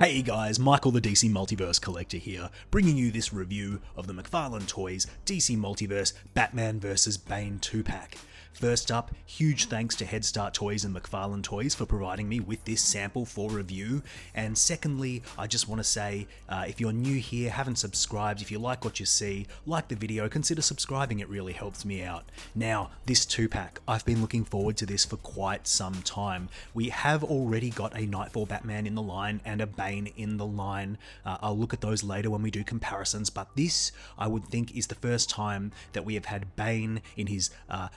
Hey guys, Michael the DC Multiverse Collector here, bringing you this review of the McFarlane Toys DC Multiverse Batman vs. Bane 2-pack. First up, huge thanks to Head Start Toys and McFarlane Toys for providing me with this sample for review. And secondly, I just want to say, if you're new here, haven't subscribed, if you like what you see, like the video, consider subscribing, it really helps me out. Now, this 2-pack, I've been looking forward to this for quite some time. We have already got a Knightfall Batman in the line and a Bane in the line. I'll look at those later when we do comparisons, but this, I would think, is the first time that we have had Bane in his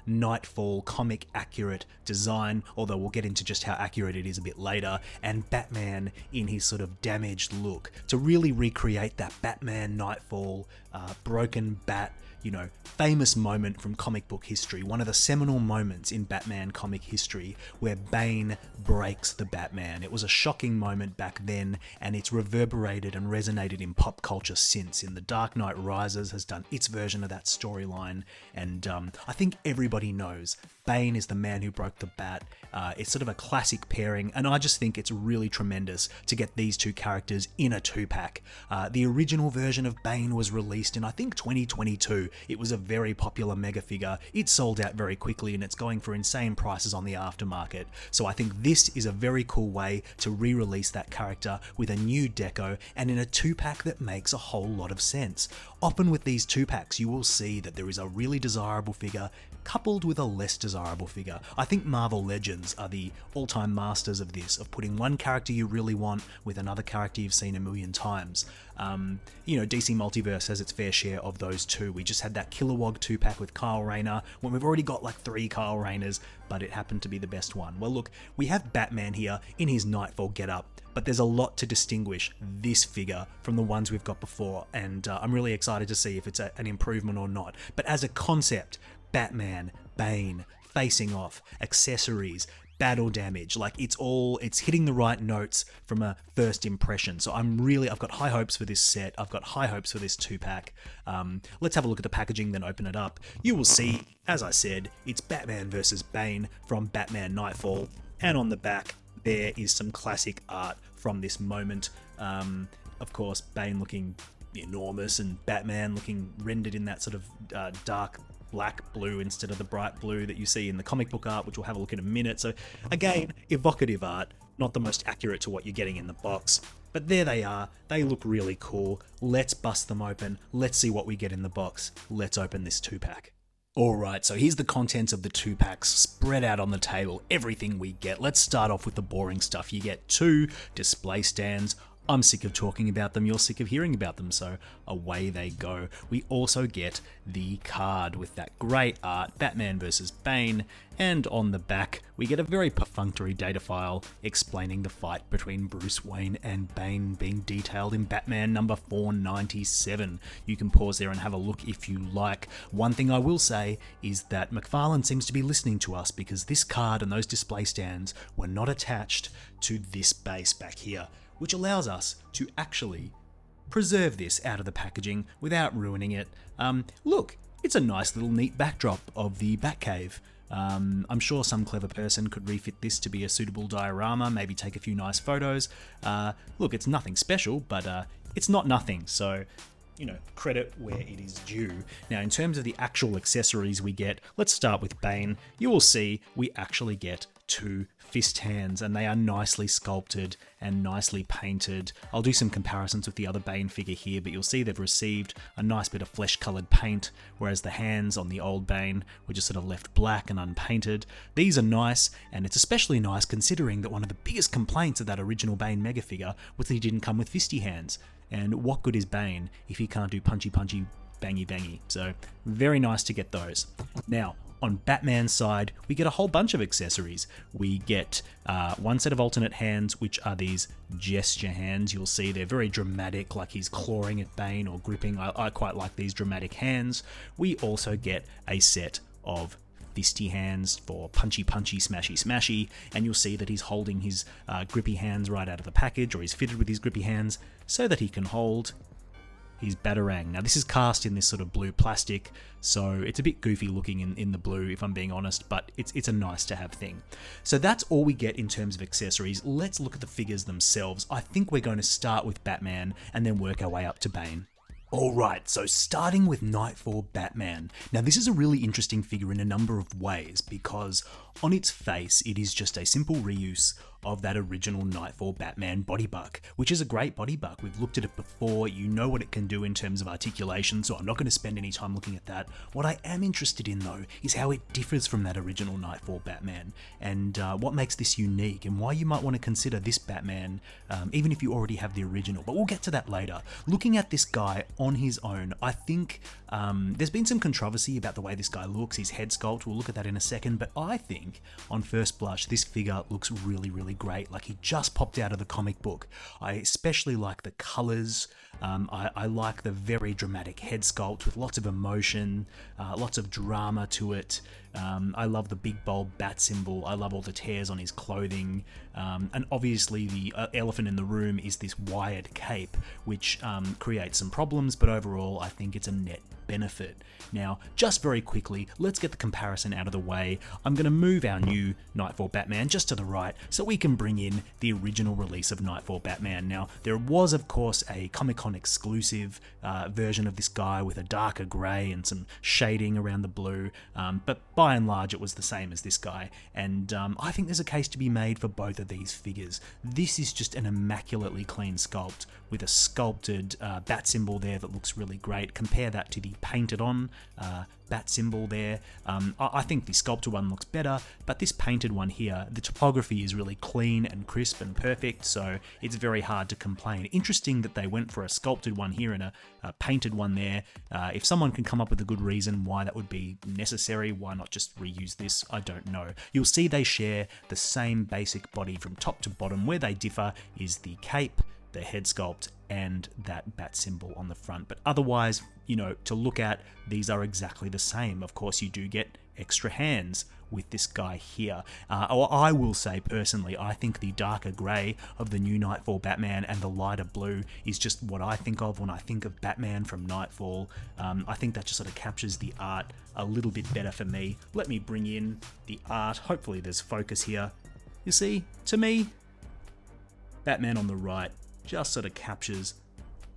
Nightfall comic accurate design, although we'll get into just how accurate it is a bit later, and Batman in his sort of damaged look, to really recreate that Batman Nightfall broken bat, you know, famous moment from comic book history, one of the seminal moments in Batman comic history where Bane breaks the Batman. It was a shocking moment back then, and it's reverberated and resonated in pop culture since. In The Dark Knight Rises has done its version of that storyline, and I think everybody knows Bane is the man who broke the bat. It's sort of a classic pairing, and I just think it's really tremendous to get these two characters in a 2-pack. The original version of Bane was released in, I think, 2022. It was a very popular mega figure. It sold out very quickly, and it's going for insane prices on the aftermarket. So I think this is a very cool way to re-release that character with a new deco and in a 2-pack that makes a whole lot of sense. Often with these 2-packs, you will see that there is a really desirable figure coupled with a less desirable figure. I think Marvel Legends are the all-time masters of this, of putting one character you really want with another character you've seen a million times. You know, DC Multiverse has its fair share of those too. We just had that Kilowog 2-pack with Kyle Rayner, when we've already got like 3 Kyle Rayners, but it happened to be the best one. Well look, we have Batman here in his Nightfall getup, but there's a lot to distinguish this figure from the ones we've got before, and I'm really excited to see if it's an improvement or not. But as a concept, Batman, Bane, facing off, accessories, battle damage, like it's hitting the right notes from a first impression. So I've got high hopes for this set. I've got high hopes for this 2-pack. Let's have a look at the packaging, then open it up. You will see, as I said, it's Batman versus Bane from Batman Nightfall, and on the back there is some classic art from this moment. Of course, Bane looking enormous and Batman looking rendered in that sort of dark black blue instead of the bright blue that you see in the comic book art, which we'll have a look at in a minute. So again, evocative art, not the most accurate to what you're getting in the box, but there they are. They look really cool. Let's bust them open. Let's see what we get in the box. Let's open this 2-pack. Alright, so here's the contents of the 2-packs spread out on the table, everything we get. Let's start off with the boring stuff. You get 2 display stands. I'm sick of talking about them, you're sick of hearing about them, so away they go. We also get the card with that great art, Batman vs. Bane, and on the back we get a very perfunctory data file explaining the fight between Bruce Wayne and Bane being detailed in Batman number 497. You can pause there and have a look if you like. One thing I will say is that McFarlane seems to be listening to us, because this card and those display stands were not attached to this base back here, which allows us to actually preserve this out of the packaging without ruining it. Look, it's a nice little neat backdrop of the Batcave. I'm sure some clever person could refit this to be a suitable diorama, maybe take a few nice photos. Look, it's nothing special, but it's not nothing, so you know, credit where it is due. Now, in terms of the actual accessories we get, let's start with Bane. You will see we actually get 2 fist hands, and they are nicely sculpted and nicely painted. I'll do some comparisons with the other Bane figure here, but you'll see they've received a nice bit of flesh-coloured paint, whereas the hands on the old Bane were just sort of left black and unpainted. These are nice, and it's especially nice considering that one of the biggest complaints of that original Bane mega figure was that he didn't come with fisty hands. And what good is Bane if he can't do punchy punchy, bangy bangy? So very nice to get those. Now, on Batman's side, we get a whole bunch of accessories. We get one set of alternate hands, which are these gesture hands. You'll see they're very dramatic, like he's clawing at Bane or gripping. I quite like these dramatic hands. We also get a set of fisty hands for punchy punchy, smashy smashy, and you'll see that he's holding his grippy hands right out of the package, or he's fitted with his grippy hands so that he can hold his Batarang. Now this is cast in this sort of blue plastic, so it's a bit goofy looking in the blue, if I'm being honest, but it's a nice to have thing. So that's all we get in terms of accessories. Let's look at the figures themselves. I think we're going to start with Batman and then work our way up to Bane. Alright, so starting with Knightfall Batman. Now this is a really interesting figure in a number of ways, because on its face it is just a simple reuse of that original Nightfall Batman body buck, which is a great body buck. We've looked at it before, you know what it can do in terms of articulation, so I'm not going to spend any time looking at that. What I am interested in though is how it differs from that original Nightfall Batman, and what makes this unique, and why you might want to consider this Batman, even if you already have the original, but we'll get to that later. Looking at this guy on his own, I think there's been some controversy about the way this guy looks, his head sculpt, we'll look at that in a second, but I think on first blush this figure looks really great, like he just popped out of the comic book. I especially like the colors. I like the very dramatic head sculpt with lots of emotion, lots of drama to it. I love the big bold bat symbol. I love all the tears on his clothing. And obviously the elephant in the room is this wired cape, which creates some problems, but overall I think it's a net benefit. Now, just very quickly, let's get the comparison out of the way. I'm going to move our new Nightfall Batman just to the right so we can bring in the original release of Nightfall Batman. Now, there was of course a Comic-Con exclusive version of this guy with a darker grey and some shading around the blue, but by and large it was the same as this guy, and I think there's a case to be made for both of these figures. This is just an immaculately clean sculpt with a sculpted bat symbol there that looks really great. Compare that to the painted on bat symbol there. I think the sculpted one looks better, but this painted one here, the topography is really clean and crisp and perfect, so it's very hard to complain. Interesting that they went for a sculpted one here and a painted one there. If someone can come up with a good reason why that would be necessary, why not just reuse this? I don't know. You'll see they share the same basic body from top to bottom. Where they differ is the cape, the head sculpt, and that bat symbol on the front. But otherwise, you know, to look at, these are exactly the same. Of course, you do get extra hands with this guy here. Or I will say personally, I think the darker grey of the new Nightfall Batman and the lighter blue is just what I think of when I think of Batman from Nightfall. I think that just sort of captures the art a little bit better for me. Let me bring in the art. Hopefully there's focus here. You see, to me, Batman on the right just sort of captures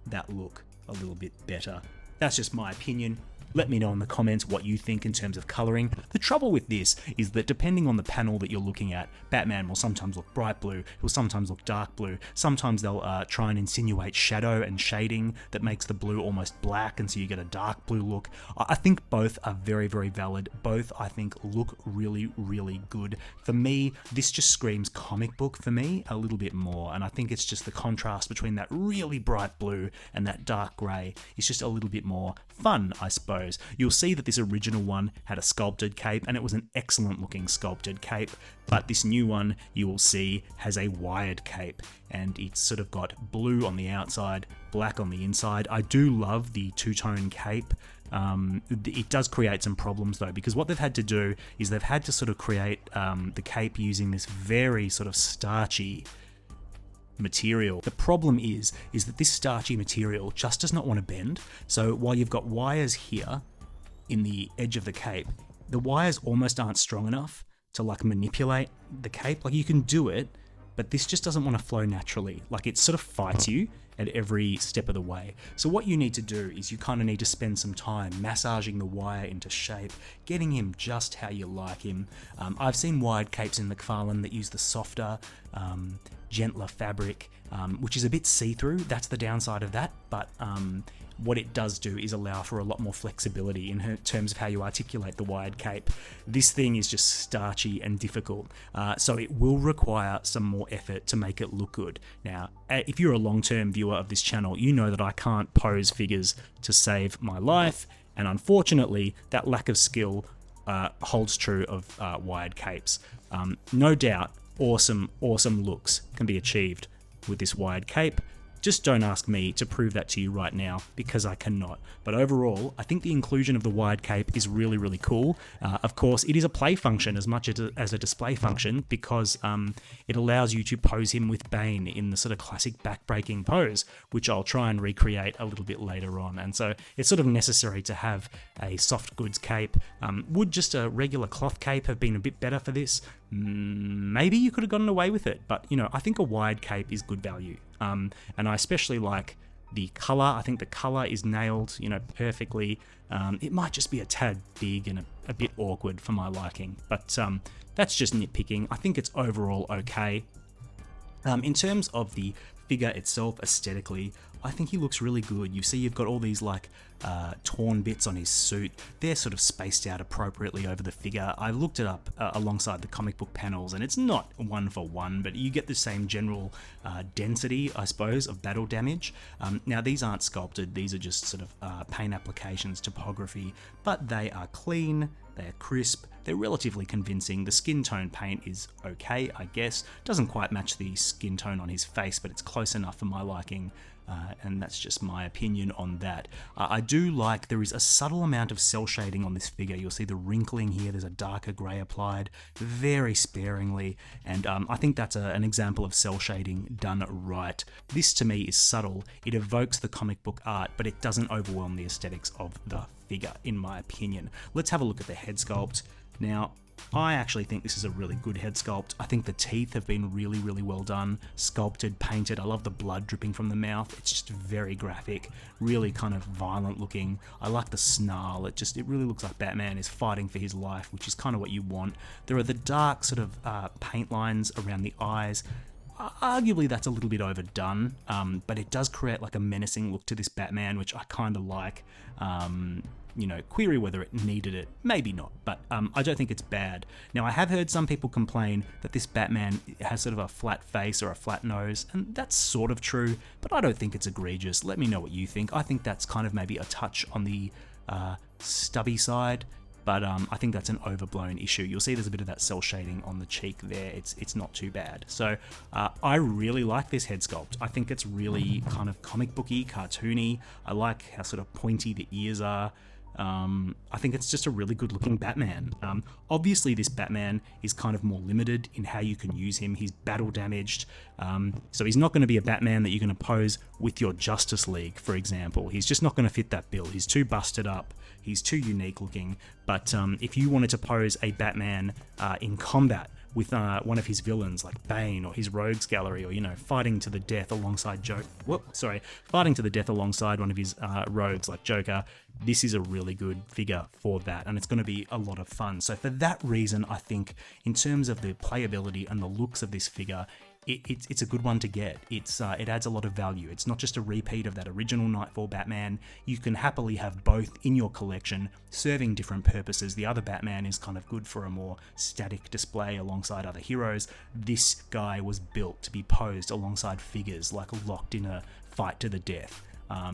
that look a little bit better. That's just my opinion. Let me know in the comments what you think in terms of colouring. The trouble with this is that depending on the panel that you're looking at, Batman will sometimes look bright blue, he'll sometimes look dark blue, sometimes they'll try and insinuate shadow and shading that makes the blue almost black, and so you get a dark blue look. I think both are very valid. Both, I think, look really good. For me, this just screams comic book for me a little bit more, and I think it's just the contrast between that really bright blue and that dark grey is just a little bit more fun, I suppose. You'll see that this original one had a sculpted cape, and it was an excellent looking sculpted cape, but this new one you will see has a wired cape, and it's sort of got blue on the outside, black on the inside. I do love the two-tone cape. It does create some problems though, because what they've had to do is they've had to sort of create the cape using this very sort of starchy material. The problem is that this starchy material just does not want to bend. So while you've got wires here in the edge of the cape, the wires almost aren't strong enough to like manipulate the cape. Like you can do it, but this just doesn't want to flow naturally. Like it sort of fights you at every step of the way. So what you need to do is you kind of need to spend some time massaging the wire into shape, getting him just how you like him. I've seen wired capes in McFarlane that use the softer, gentler fabric, which is a bit see-through. That's the downside of that, but what it does do is allow for a lot more flexibility in terms of how you articulate the wired cape. This thing is just starchy and difficult, so it will require some more effort to make it look good. Now, if you're a long-term viewer of this channel, you know that I can't pose figures to save my life, and unfortunately, that lack of skill holds true of wired capes. No doubt, awesome looks can be achieved with this wired cape. Just don't ask me to prove that to you right now, because I cannot. But overall, I think the inclusion of the wide cape is really, really cool. Of course, it is a play function as much as a display function, because it allows you to pose him with Bane in the sort of classic backbreaking pose, which I'll try and recreate a little bit later on. And so it's sort of necessary to have a soft goods cape. Would just a regular cloth cape have been a bit better for this? Maybe you could have gotten away with it, but I think a wide cape is good value. And I especially like the color. I think the color is nailed, perfectly. It might just be a tad big and a bit awkward for my liking, but that's just nitpicking. I think it's overall okay. In terms of the figure itself aesthetically, I think he looks really good. You see you've got all these torn bits on his suit. They're sort of spaced out appropriately over the figure. I looked it up alongside the comic book panels, and it's not one for one, but you get the same general density, I suppose, of battle damage. Now these aren't sculpted, these are just sort of paint applications, topography, but they are clean, they're crisp, they're relatively convincing. The skin tone paint is okay, I guess. Doesn't quite match the skin tone on his face, but it's close enough for my liking. And that's just my opinion on that. I do like there is a subtle amount of cell shading on this figure. You'll see the wrinkling here, there's a darker grey applied, very sparingly, and I think that's an example of cell shading done right. This to me is subtle, it evokes the comic book art, but it doesn't overwhelm the aesthetics of the figure, in my opinion. Let's have a look at the head sculpt. Now, I actually think this is a really good head sculpt. I think the teeth have been really, really well done, sculpted, painted. I love the blood dripping from the mouth. It's just very graphic, really kind of violent looking. I like the snarl. It really looks like Batman is fighting for his life, which is kind of what you want. There are the dark sort of paint lines around the eyes. Arguably that's a little bit overdone, but it does create like a menacing look to this Batman, which I kind of like. Query whether it needed it, maybe not, but I don't think it's bad. Now, I have heard some people complain that this Batman has sort of a flat face or a flat nose, and that's sort of true, but I don't think it's egregious. Let me know what you think. I think that's kind of maybe a touch on the stubby side, but I think that's an overblown issue. You'll see there's a bit of that cell shading on the cheek there. It's not too bad. So I really like this head sculpt. I think it's really kind of comic booky, cartoony. I like how sort of pointy the ears are. I think it's just a really good looking Batman. Obviously this Batman is kind of more limited in how you can use him. He's battle damaged, so he's not going to be a Batman that you're going to pose with your Justice League, for example. He's just not going to fit that bill. He's too busted up. He's too unique looking. But if you wanted to pose a Batman in combat with one of his villains like Bane or his Rogues Gallery, or fighting to the death alongside fighting to the death alongside one of his rogues like Joker, this is a really good figure for that, and it's going to be a lot of fun. So for that reason, I think in terms of the playability and the looks of this figure, it's a good one to get. It adds a lot of value. It's not just a repeat of that original Knightfall Batman. You can happily have both in your collection, serving different purposes. The other Batman is kind of good for a more static display alongside other heroes. This guy was built to be posed alongside figures, like locked in a fight to the death,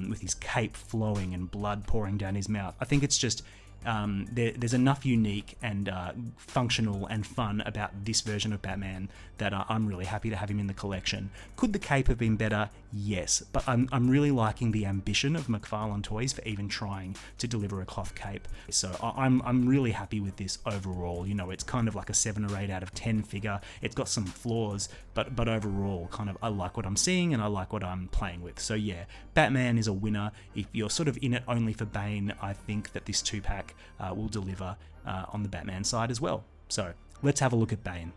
with his cape flowing and blood pouring down his mouth. I think it's just there's enough unique and functional and fun about this version of Batman that I'm really happy to have him in the collection. Could the cape have been better? Yes, but I'm really liking the ambition of McFarlane Toys for even trying to deliver a cloth cape. So I'm really happy with this overall. It's kind of like a 7 or 8 out of 10 figure. It's got some flaws, but overall, kind of I like what I'm seeing and I like what I'm playing with. So yeah, Batman is a winner. If you're sort of in it only for Bane, I think that this 2-pack will deliver on the Batman side as well. So let's have a look at Bane.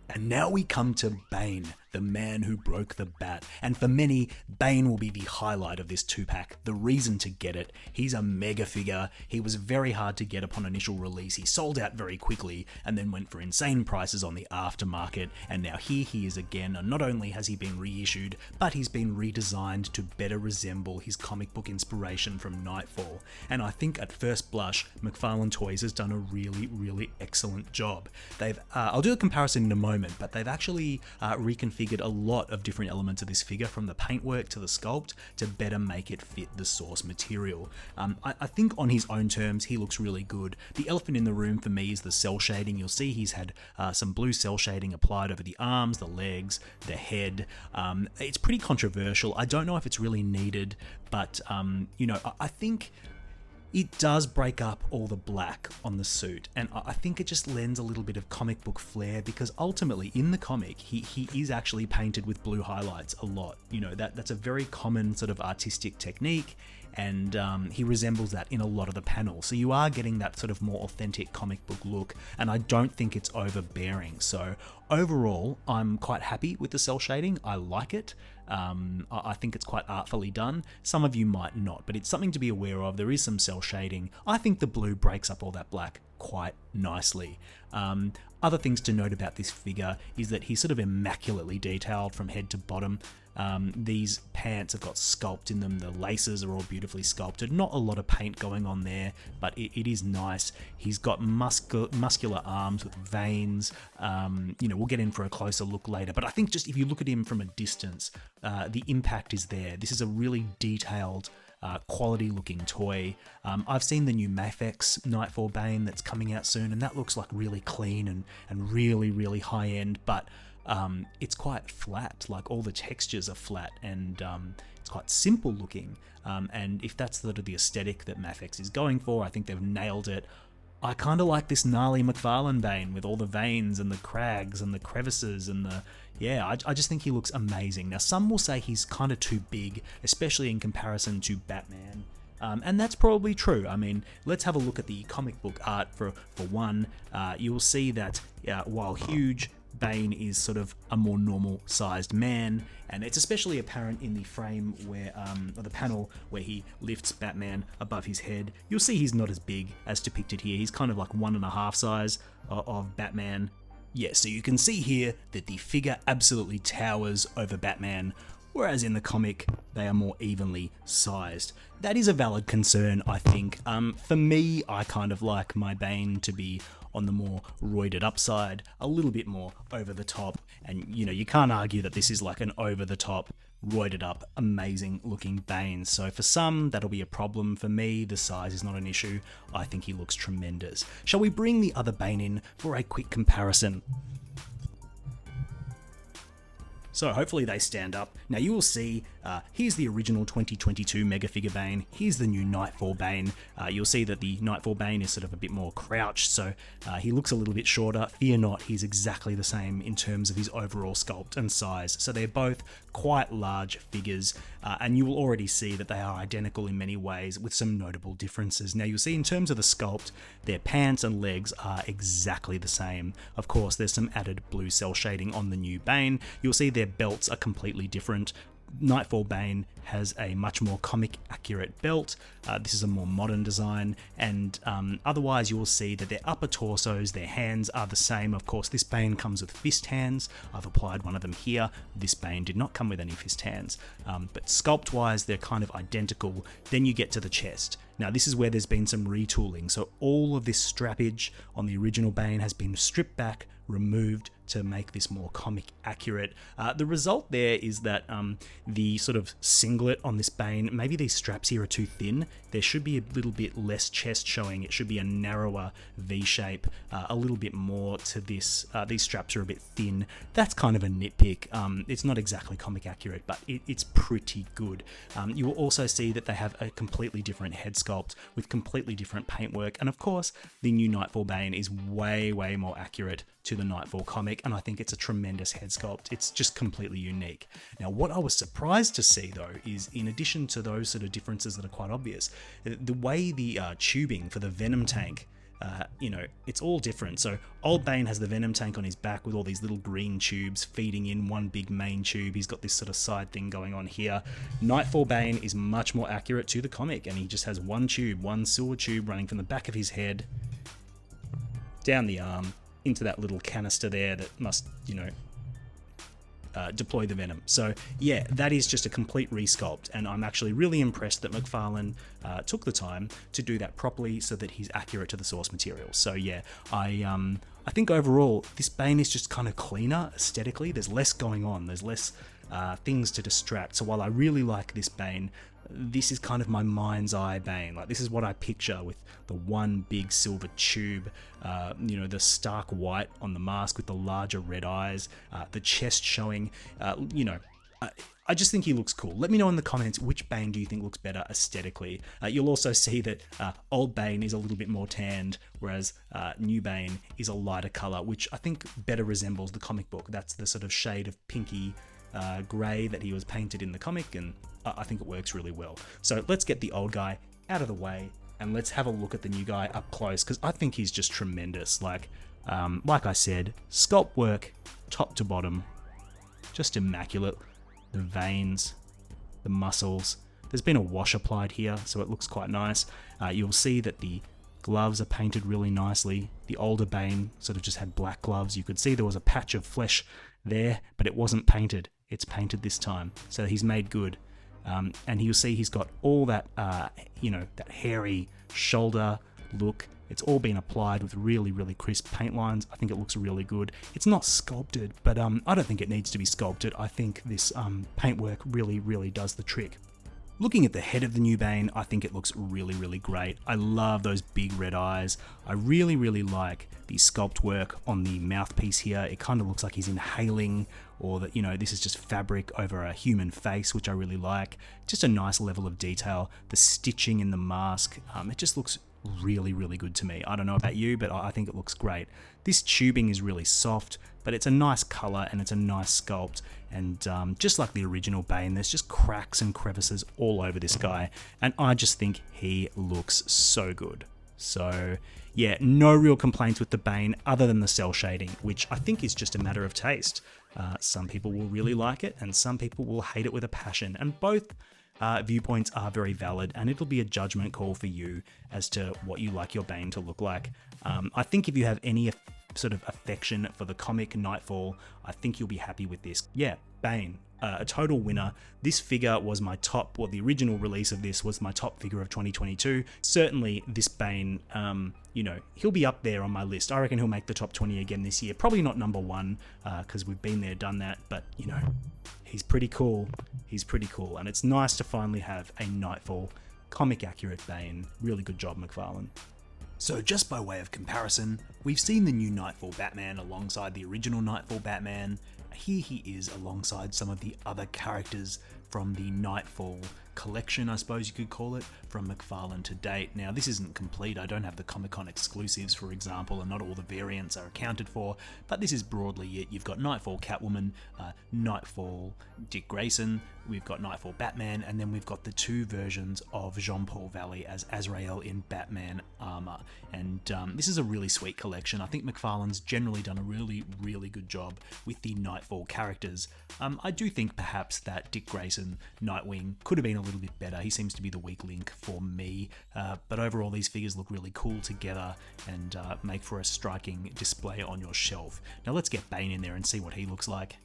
And now we come to Bane, the man who broke the bat. And for many, Bane will be the highlight of this 2-pack, the reason to get it. He's a mega figure. He was very hard to get upon initial release. He sold out very quickly and then went for insane prices on the aftermarket. And now here he is again. And not only has he been reissued, but he's been redesigned to better resemble his comic book inspiration from Nightfall. And I think at first blush, McFarlane Toys has done a really, really excellent job. I'll do a comparison in a moment, moment, but they've actually reconfigured a lot of different elements of this figure, from the paintwork to the sculpt, to better make it fit the source material. I think on his own terms, he looks really good. The elephant in the room for me is the cell shading. You'll see he's had some blue cell shading applied over the arms, the legs, the head. It's pretty controversial. I don't know if it's really needed, but you know, I think it does break up all the black on the suit, and I think it just lends a little bit of comic book flair, because ultimately in the comic he is actually painted with blue highlights a lot. You know, that's a very common sort of artistic technique, and he resembles that in a lot of the panels. So you are getting that sort of more authentic comic book look, and I don't think it's overbearing. So overall, I'm quite happy with the cell shading. I like it. I think it's quite artfully done. Some of you might not, but it's something to be aware of. There is some cell shading. I think the blue breaks up all that black quite nicely. Other things to note about this figure is that he's sort of immaculately detailed from head to bottom. These pants have got sculpt in them. The laces are all beautifully sculpted. Not a lot of paint going on there, but it is nice. He's got muscular arms with veins. You know, we'll get in for a closer look later, but I think just if you look at him from a distance, the impact is there. This is a really detailed, quality looking toy. I've seen the new Mafex Nightfall Bane that's coming out soon, and that looks like really clean and really high end, but it's quite flat. Like, all the textures are flat, and it's quite simple looking. And if that's sort of the aesthetic that Mafex is going for, I think they've nailed it. I kind of like this gnarly McFarlane Bane with all the veins and the crags and the crevices and the... Yeah, I just think he looks amazing. Now, some will say he's kind of too big, especially in comparison to Batman. And that's probably true. I mean, let's have a look at the comic book art for one. You will see that while huge, Bane is sort of a more normal sized man, and it's especially apparent in the frame where, or the panel where he lifts Batman above his head. You'll see he's not as big as depicted here. He's kind of like 1.5 size of Batman. Yeah, so you can see here that the figure absolutely towers over Batman, whereas in the comic, they are more evenly sized. That is a valid concern, I think. For me, I kind of like my Bane to be on the more roided up side, a little bit more over the top, and you know, you can't argue that this is like an over the top, roided up, amazing looking Bane. So for some, that'll be a problem. For me, the size is not an issue. I think he looks tremendous. Shall we bring the other Bane in for a quick comparison? So hopefully they stand up. Now you will see, here's the original 2022 Mega Figure Bane, here's the new Nightfall Bane. You'll see that the Nightfall Bane is sort of a bit more crouched, so he looks a little bit shorter. Fear not, he's exactly the same in terms of his overall sculpt and size. So they're both quite large figures, and you will already see that they are identical in many ways, with some notable differences. Now you'll see in terms of the sculpt, their pants and legs are exactly the same. Of course, there's some added blue cell shading on the new Bane. You'll see their belts are completely different. Nightfall Bane has a much more comic accurate belt. This is a more modern design, and otherwise you will see that their upper torsos, their hands are the same. Of course, this Bane comes with fist hands. I've applied one of them here. This Bane did not come with any fist hands, but sculpt wise they're kind of identical. Then you get to the chest. Now this is where there's been some retooling, so all of this strappage on the original Bane has been stripped back, removed to make this more comic accurate. The result there is that the sort of singlet on this Bane, maybe these straps here are too thin. There should be a little bit less chest showing. It should be a narrower V shape, a little bit more to this. These straps are a bit thin. That's kind of a nitpick. It's not exactly comic accurate, but it's pretty good. You will also see that they have a completely different head sculpt with completely different paintwork, and of course the new Nightfall Bane is way more accurate to the Nightfall comic, and I think it's a tremendous head sculpt. It's just completely unique. Now what I was surprised to see though is, in addition to those sort of differences that are quite obvious, the way the tubing for the Venom tank, you know, it's all different. So old Bane has the Venom tank on his back with all these little green tubes feeding in one big main tube. He's got this sort of side thing going on here. Nightfall Bane is much more accurate to the comic, and he just has one tube, one silver tube running from the back of his head down the arm into that little canister there that must, you know, deploy the venom. So yeah, that is just a complete resculpt, and I'm actually really impressed that McFarlane took the time to do that properly so that he's accurate to the source material. So yeah, I think overall this Bane is just kind of cleaner aesthetically. There's less going on. There's less things to distract. So while I really like this Bane, this is kind of my mind's eye Bane. Like, this is what I picture, with the one big silver tube, you know, the stark white on the mask with the larger red eyes, the chest showing, you know. I just think he looks cool. Let me know in the comments which Bane do you think looks better aesthetically. You'll also see that old Bane is a little bit more tanned, whereas new Bane is a lighter color, which I think better resembles the comic book. That's the sort of shade of pinky grey that he was painted in the comic, and I think it works really well. So let's get the old guy out of the way and let's have a look at the new guy up close, because I think he's just tremendous. Like I said, sculpt work top to bottom, just immaculate. The veins, the muscles. There's been a wash applied here, so it looks quite nice. You'll see that the gloves are painted really nicely. The older Bane sort of just had black gloves. You could see there was a patch of flesh there, but it wasn't painted. It's painted this time, so he's made good. And you'll see he's got all that, you know, that hairy shoulder look. It's all been applied with really, really crisp paint lines. I think it looks really good. It's not sculpted, but I don't think it needs to be sculpted. I think this paintwork really, really does the trick. Looking at the head of the new Bane, I think it looks really, really great. I love those big red eyes. I really, really like the sculpt work on the mouthpiece here. It kind of looks like he's inhaling, or that, you know, this is just fabric over a human face, which I really like. Just a nice level of detail. The stitching in the mask, it just looks really, really good to me. I don't know about you, but I think it looks great. This tubing is really soft, but it's a nice color and it's a nice sculpt. And just like the original Bane, there's just cracks and crevices all over this guy, and I just think he looks so good. So yeah, no real complaints with the Bane other than the cell shading, which I think is just a matter of taste. Some people will really like it and some people will hate it with a passion, and both viewpoints are very valid, and it'll be a judgment call for you as to what you like your Bane to look like. I think if you have any sort of affection for the comic Nightfall, I think you'll be happy with this. Yeah, Bane, a total winner. This figure was my top, well, the original release of this was my top figure of 2022. Certainly this Bane, you know, he'll be up there on my list. I reckon he'll make the top 20 again this year. Probably not number one, because we've been there, done that, but you know, he's pretty cool. He's pretty cool, and it's nice to finally have a Nightfall comic accurate Bane. Really good job, McFarlane. So just by way of comparison, we've seen the new Knightfall Batman alongside the original Knightfall Batman. Here he is alongside some of the other characters from the Nightfall Collection, I suppose you could call it, from McFarlane to date. Now, this isn't complete. I don't have the Comic-Con exclusives, for example, and not all the variants are accounted for, but this is broadly it. You've got Nightfall Catwoman, Nightfall Dick Grayson, we've got Nightfall Batman, and then we've got the two versions of Jean-Paul Valley as Azrael in Batman armor. And this is a really sweet collection. I think McFarlane's generally done a really, really good job with the Nightfall characters. I do think perhaps that Dick Grayson Nightwing could have been a little bit better. He seems to be the weak link for me, but overall these figures look really cool together and make for a striking display on your shelf. Now let's get Bane in there and see what he looks like.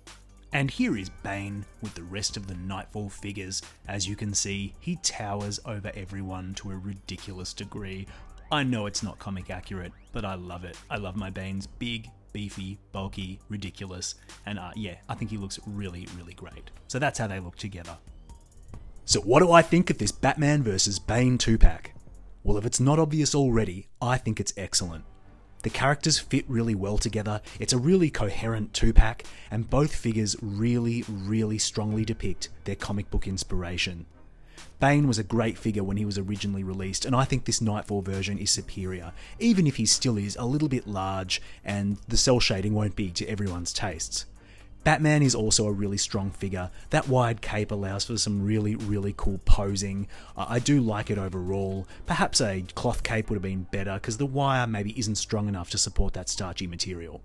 And here is Bane with the rest of the Nightfall figures. As you can see, he towers over everyone to a ridiculous degree. I know it's not comic accurate, but I love it. I love my Banes big, beefy, bulky, ridiculous, and yeah, I think he looks really, really great. So that's how they look together. So what do I think of this Batman vs Bane 2-pack? Well, if it's not obvious already, I think it's excellent. The characters fit really well together, it's a really coherent 2-pack, and both figures really, really strongly depict their comic book inspiration. Bane was a great figure when he was originally released, and I think this Nightfall version is superior, even if he still is a little bit large and the cell shading won't be to everyone's tastes. Batman is also a really strong figure. That wide cape allows for some really, really cool posing. I do like it overall. Perhaps a cloth cape would have been better because the wire maybe isn't strong enough to support that starchy material.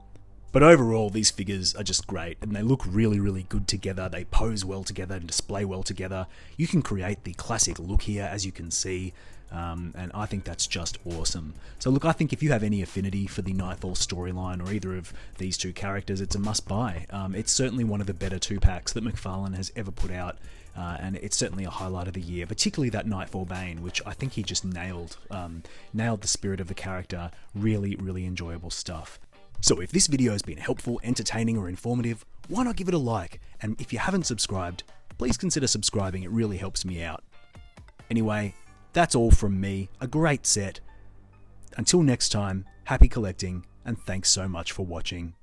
But overall, these figures are just great, and they look really, really good together. They pose well together and display well together. You can create the classic look here, as you can see, and I think that's just awesome. So look, I think if you have any affinity for the Nightfall storyline or either of these two characters, it's a must-buy. It's certainly one of the better 2-packs that McFarlane has ever put out, and it's certainly a highlight of the year, particularly that Nightfall Bane, which I think he just nailed the spirit of the character. Really, really enjoyable stuff. So if this video has been helpful, entertaining, or informative, why not give it a like? And if you haven't subscribed, please consider subscribing, it really helps me out. Anyway, that's all from me, a great set. Until next time, happy collecting, and thanks so much for watching.